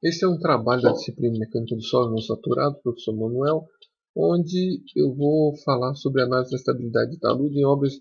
Esse é um trabalho da disciplina de Mecânica do Solo não saturado, professor Manuel, onde eu vou falar sobre a análise da estabilidade de talude em obras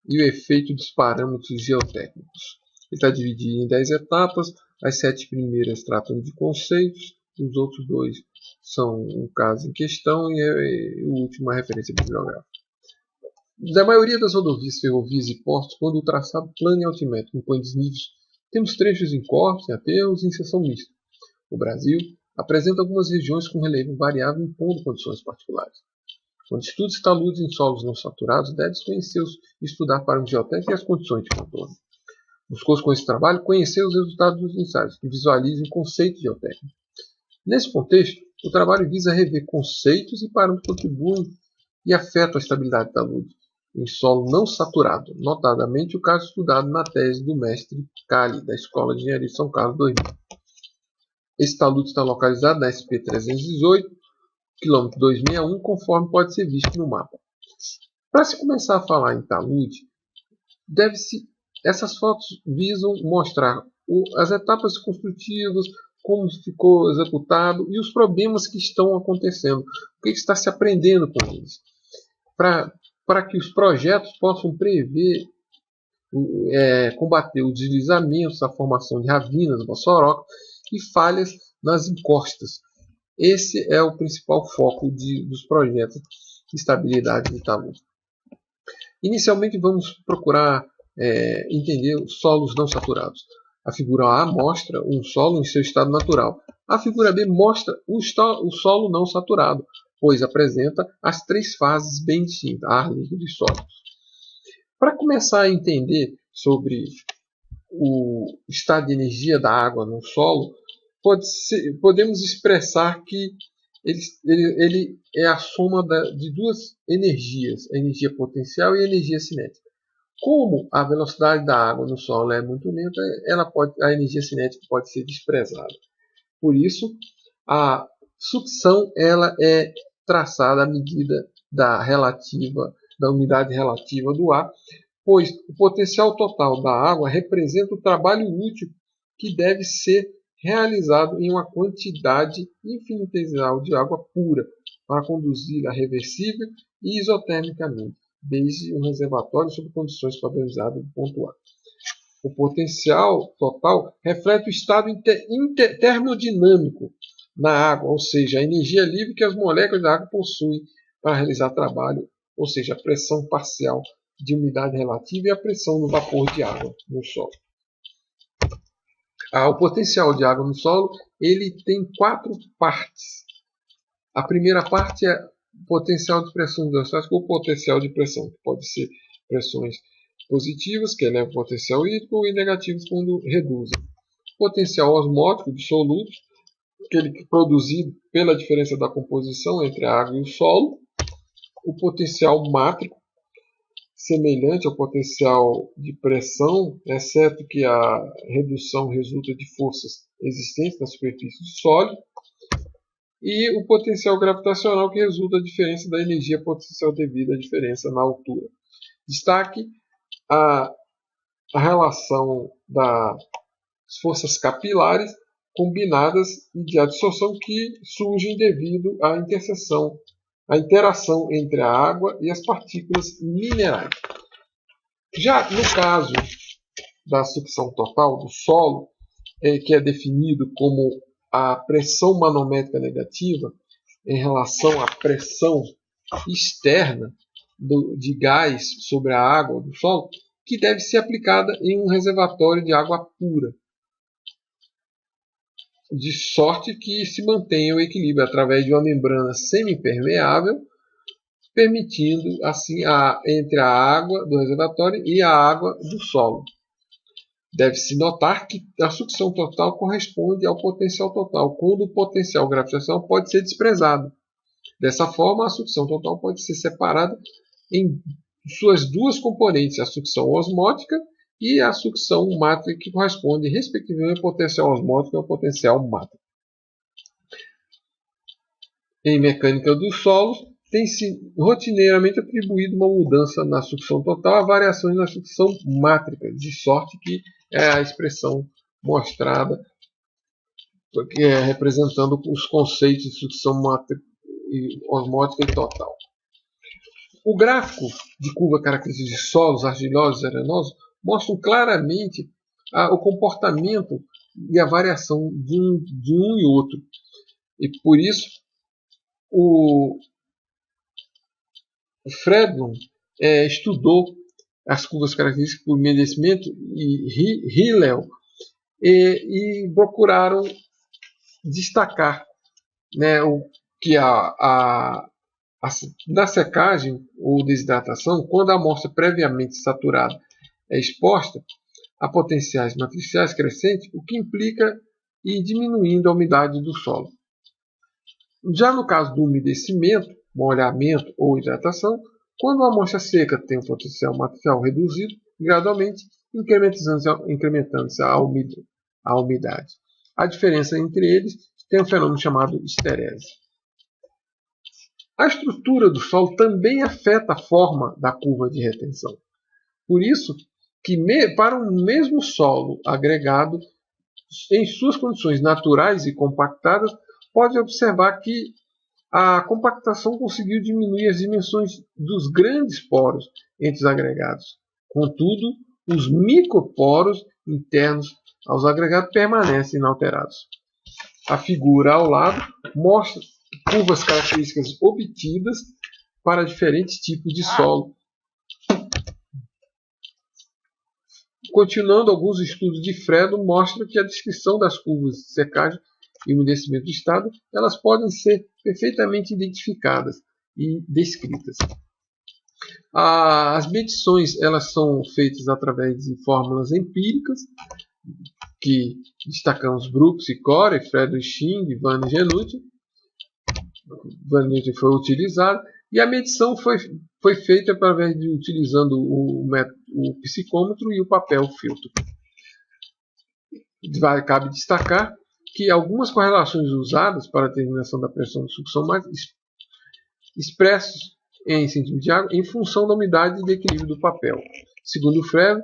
e o efeito dos parâmetros geotécnicos. Ele está dividido em 10 etapas, as 7 primeiras tratam de conceitos, os outros 2 são o caso em questão e o último a referência bibliográfica. Da maioria das rodovias, ferrovias e portos, quando o traçado plano e altimétrico impõe desníveis, temos trechos em cortes, em aterros e em seção mista. O Brasil apresenta algumas regiões com relevo variável impondo condições particulares. Quando estuda taludes em solos não saturados, deve-se conhecer e estudar parâmetros geotécnicos e as condições de contorno. Buscou com esse trabalho conhecer os resultados dos ensaios, que visualizem conceitos geotécnicos. Nesse contexto, o trabalho visa rever conceitos e parâmetros que contribuem e afetam a estabilidade do talude em solo não saturado, notadamente o caso estudado na tese do mestre Cali, da Escola de Engenharia de São Carlos 2000. Esse talude está localizado na SP-318, quilômetro 261, conforme pode ser visto no mapa. Para se começar a falar em talude, essas fotos visam mostrar as etapas construtivas, como ficou executado e os problemas que estão acontecendo, o que está se aprendendo com eles, para que os projetos possam prever, combater os deslizamentos, a formação de ravinas, bossorocas e falhas nas encostas. Esse é o principal foco dos projetos de estabilidade de talude. Inicialmente vamos procurar entender os solos não saturados. A figura A mostra um solo em seu estado natural. A figura B mostra o solo não saturado, pois apresenta as 3 fases bem distintas, ar, líquido e sólido. Para começar a entender sobre o estado de energia da água no solo, podemos expressar que ele é a soma de 2 energias, a energia potencial e a energia cinética. Como a velocidade da água no solo é muito lenta, a energia cinética pode ser desprezada. Por isso, a sucção ela é traçada à medida da unidade relativa do ar, pois o potencial total da água representa o trabalho útil que deve ser realizado em uma quantidade infinitesimal de água pura para conduzi-la reversível e isotermicamente, desde um reservatório sob condições padronizadas do ponto A. O potencial total reflete o estado termodinâmico na água, ou seja, a energia livre que as moléculas da água possuem para realizar trabalho, ou seja, a pressão parcial de umidade relativa e a pressão no vapor de água no solo. O potencial de água no solo ele tem 4 partes. A primeira parte é o potencial de pressão hidrostática ou potencial de pressão, que pode ser pressões positivas, que elevam o potencial hídrico, e negativas, quando reduzem. Potencial osmótico de solutos, aquele que é produzido pela diferença da composição entre a água e o solo. O potencial mátrico, semelhante ao potencial de pressão, exceto que a redução resulta de forças existentes na superfície do sólido, e o potencial gravitacional, que resulta da diferença da energia potencial devida à diferença na altura. Destaque a relação das forças capilares combinadas e de adsorção que surgem devido à interação entre a água e as partículas minerais. Já no caso da sucção total do solo, que é definido como a pressão manométrica negativa em relação à pressão externa de gás sobre a água do solo, que deve ser aplicada em um reservatório de água pura, de sorte que se mantenha o equilíbrio através de uma membrana semi-permeável, permitindo assim entre a água do reservatório e a água do solo. Deve-se notar que a sucção total corresponde ao potencial total, quando o potencial gravitacional pode ser desprezado. Dessa forma, a sucção total pode ser separada em suas 2 componentes, a sucção osmótica e a sucção mátrica, que corresponde respectivamente ao potencial osmótico e ao potencial mátrico. Em mecânica dos solos, tem-se rotineiramente atribuído uma mudança na sucção total a variações na sucção mátrica, de sorte que é a expressão mostrada representando os conceitos de sucção osmótica e total. O gráfico de curva característica de solos argilosos e arenosos mostram claramente o comportamento e a variação de um e outro. E por isso, o Fredholm estudou as curvas características por umedecimento e Hillel e procuraram destacar, né, que na secagem ou desidratação, quando a amostra previamente saturada é exposta a potenciais matriciais crescentes, o que implica ir diminuindo a umidade do solo. Já no caso do umedecimento, molhamento ou hidratação, quando a amostra seca tem um potencial matricial reduzido, gradualmente incrementando-se a umidade. A diferença entre eles tem um fenômeno chamado esterese. A estrutura do solo também afeta a forma da curva de retenção. Por isso que para um mesmo solo agregado, em suas condições naturais e compactadas, pode observar que a compactação conseguiu diminuir as dimensões dos grandes poros entre os agregados. Contudo, os microporos internos aos agregados permanecem inalterados. A figura ao lado mostra curvas características obtidas para diferentes tipos de solo. Continuando, alguns estudos de Fredholm mostram que a descrição das curvas de secagem e umedecimento do estado, elas podem ser perfeitamente identificadas e descritas. As medições elas são feitas através de fórmulas empíricas, que destacamos Brooks e Corey, Fredholm, Xing, Van e Genucci. Van Newton foi utilizado, e a medição foi feita através de utilizando o psicômetro e o papel filtro. Cabe destacar que algumas correlações usadas para a determinação da pressão de sucção mais expressas em centímetros de água em função da umidade e do equilíbrio do papel. Segundo Fredholm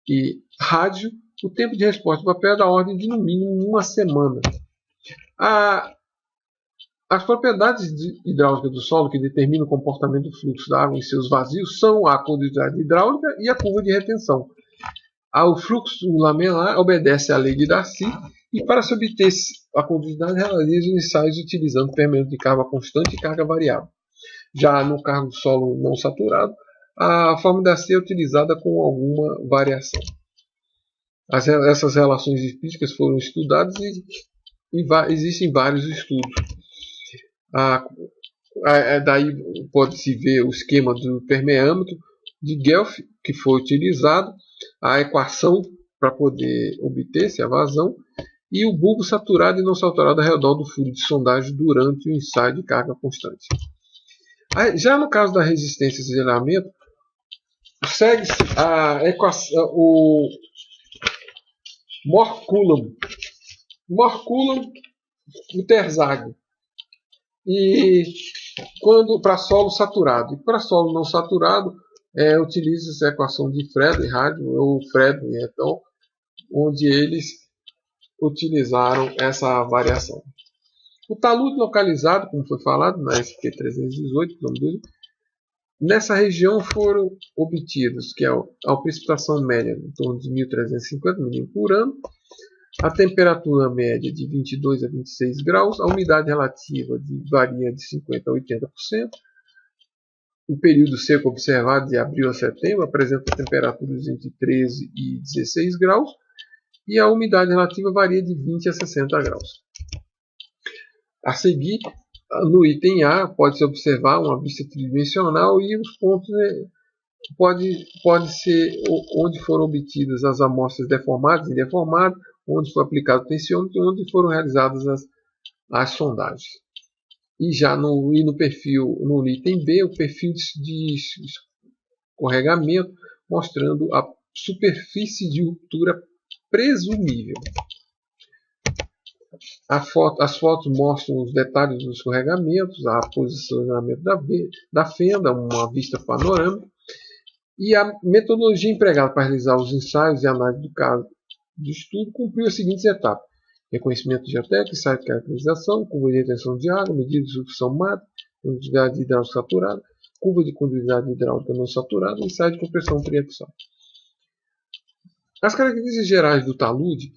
e Rádio, o tempo de resposta do papel é da ordem de no mínimo uma semana. As propriedades hidráulicas do solo que determinam o comportamento do fluxo da água em seus vazios são a condutividade hidráulica e a curva de retenção. O fluxo lamelar obedece à lei de Darcy e, para se obter a condutividade, realiza os ensaios utilizando fermento de carga constante e carga variável. Já no cargo solo não saturado, a fórmula de Darcy é utilizada com alguma variação. Essas relações empíricas foram estudadas e existem vários estudos. Daí pode-se ver o esquema do permeâmetro de Guelph que foi utilizado, a equação para poder obter-se a vazão e o bulbo saturado e não saturado ao redor do furo de sondagem durante o ensaio de carga constante. Já no caso da resistência e geramento, segue-se a equação, o Mohr-Coulomb, o Terzaghi. E quando para solo saturado e para solo não saturado, utiliza-se a equação de Fredholm e Rádio ou Fredholm e Eton, onde eles utilizaram essa variação. O talude localizado, como foi falado na SQ318, nessa região foram obtidos que a precipitação média em torno de 1.350 mm por ano, a temperatura média de 22 a 26 graus, a umidade relativa varia de 50% a 80%, o período seco observado de abril a setembro apresenta temperaturas entre 13 e 16 graus, e a umidade relativa varia de 20 a 60 graus. A seguir, no item A, pode-se observar uma vista tridimensional e os pontos pode ser onde foram obtidas as amostras deformadas e deformadas, onde foi aplicado o tensiômetro e onde foram realizadas as sondagens. E já no item B, o perfil de escorregamento, mostrando a superfície de ruptura presumível. As fotos mostram os detalhes dos escorregamentos, a posicionamento da fenda, uma vista panorâmica, e a metodologia empregada para realizar os ensaios e análise do caso de estudo cumpriu as seguintes etapas. reconhecimento geotécnico, ensaio de caracterização, curva de retenção de água, medida de sucção máxima, condutividade hidráulica saturada, curva de condutividade hidráulica não saturada, ensaio de compressão triaxial. As características gerais do talude,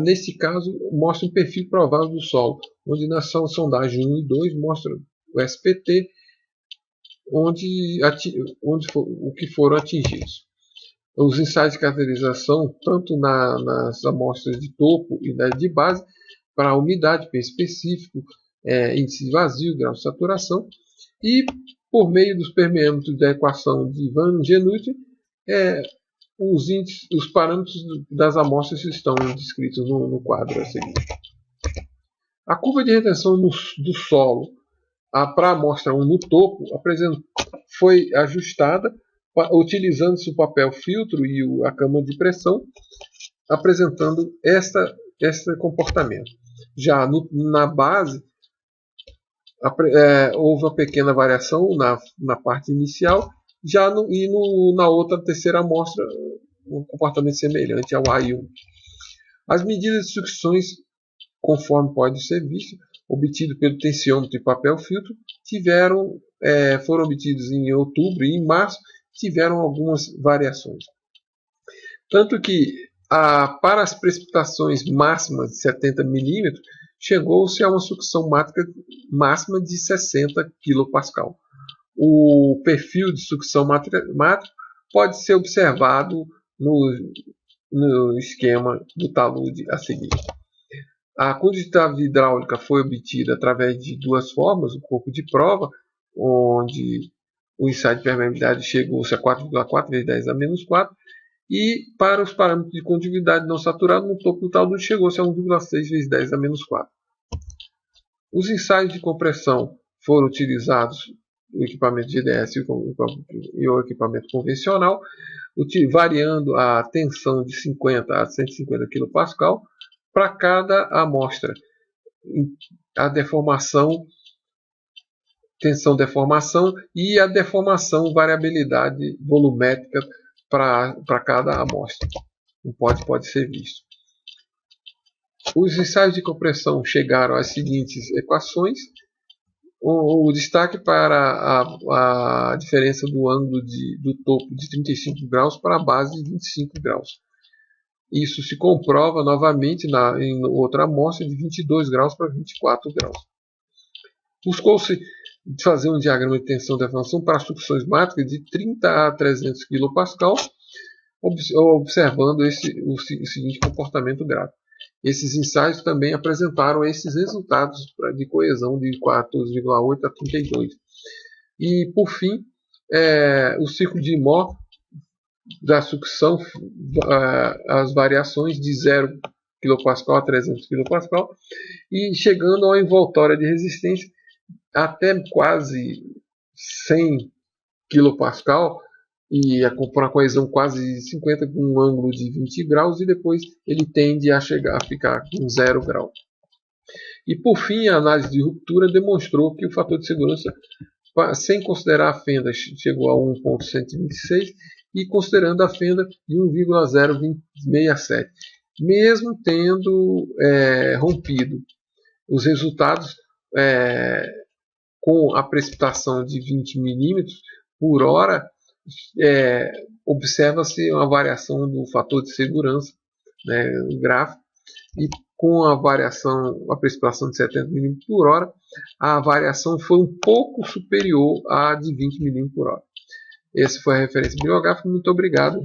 nesse caso, mostram um perfil provável do solo, onde na sondagem 1 e 2 mostra o SPT, onde o que foram atingidos. Os ensaios de caracterização, tanto nas amostras de topo e de base, para a umidade, peso específico, índice de vazio, grau de saturação, e por meio dos permeâmetros da equação de Van Genuit, os parâmetros das amostras estão descritos no quadro a seguir. A curva de retenção do solo para a amostra 1 no topo foi ajustada utilizando-se o papel filtro e a câmara de pressão, apresentando esse comportamento. Já na base, houve uma pequena variação na parte inicial, na outra terceira amostra, um comportamento semelhante ao AI1. As medidas de sucções, conforme pode ser visto, obtido pelo tensiômetro e papel filtro, foram obtidos em outubro e em março, tiveram algumas variações. Tanto que, para as precipitações máximas de 70 mm, chegou-se a uma sucção máxima de 60 kPa. O perfil de sucção mática pode ser observado no esquema do talude a seguir. A condutividade hidráulica foi obtida através de duas formas: o corpo de prova, onde o ensaio de permeabilidade chegou-se a 4,4 vezes 10 a menos 4, e para os parâmetros de condutividade não saturada, no topo do talude chegou-se a 1,6 vezes 10 a menos 4. Os ensaios de compressão foram utilizados o equipamento GDS e o equipamento convencional, variando a tensão de 50 a 150 kPa para cada amostra. A deformação, tensão-deformação e a deformação, variabilidade volumétrica para cada amostra. Pode ser visto. Os ensaios de compressão chegaram às seguintes equações. O destaque para a diferença do ângulo do topo de 35 graus para a base de 25 graus. Isso se comprova novamente em outra amostra de 22 graus para 24 graus. Buscou-se fazer um diagrama de tensão e deformação para sucções mátricas de 30 a 300 kPa, observando o seguinte comportamento gráfico. Esses ensaios também apresentaram esses resultados de coesão de 14,8 a 32. E, por fim, o ciclo de Mohr da sucção, as variações de 0 kPa a 300 kPa, e chegando a uma envoltória de resistência até quase 100 kPa, e com a coesão quase 50, com um ângulo de 20 graus, e depois ele tende a ficar com 0 grau. E por fim, a análise de ruptura demonstrou que o fator de segurança, sem considerar a fenda, chegou a 1,126, e considerando a fenda de 1,067, mesmo tendo rompido. Os resultados com a precipitação de 20 mm por hora, observa-se uma variação do fator de segurança, no gráfico, e com a precipitação de 70 mm por hora, a variação foi um pouco superior à de 20 mm por hora. Essa foi a referência bibliográfica. Muito obrigado.